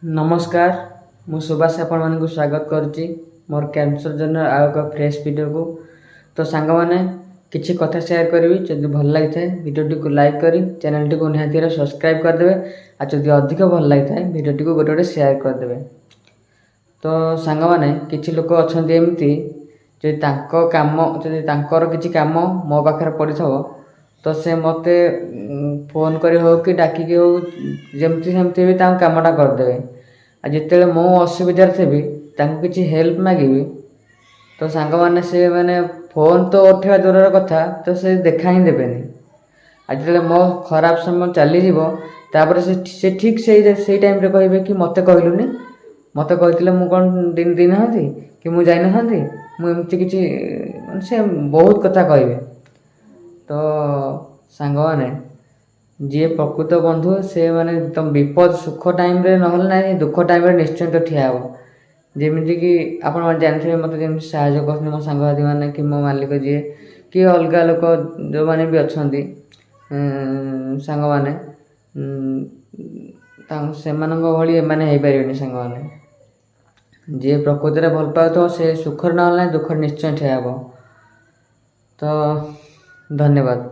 नमस्कार मु सुभाष आपण मानक स्वागत करुच्ची मोर कैंसर जर्नी आउ एक फ्रेश वीडियो को। तो सांग मैंने किसी कथा शेयर करी जब भल लगी था वीडियो को लाइक करी चैनल टी को निहाती सब्सक्राइब करदे आ जब अधिक भल लगी था वीडियो को गोटे गोटे शेयर करदे। तो सांग मैंने किसी लोक अच्छा एमती जो कम जो किसी कम मो पाखे पड़ी थो तो से मत फोन करी हो कि डाकिकी हो जमती सेमती भी कामटा करदे। आ जिते मो असुविधार थी किसी हेल्प मागिबी तो सांग मैंने से मैंने फोन तो उठेवा दूर कथा तो से देखा ही देवेनि। आज जो मो खराब समय चलीपर से ठीक से टाइम कहे कि मत कहलुनि मत कही मुझे दिन दिन हाँ कि मुझे जाई ना मुझे किसी से बहुत कथा कहे। तो सांग मैंने जी प्रकृत बंधु से माने तुम विपद सुख टाइम रे नहल ना दुख टाइम रे निश्चय तो ठिया हो। जमीती कि आप जानते मत जमी साहय कर मो सांगसाथी मैंने कि मो मालिक जी कि अलग लोक जो मैंने भी अच्छा सांग मैंने से भाई एने हो पारे सांग मैंने जी प्रकृति में भल पाओ तो से सुखर ना दुखर निश्चय ठिया। तो धन्यवाद।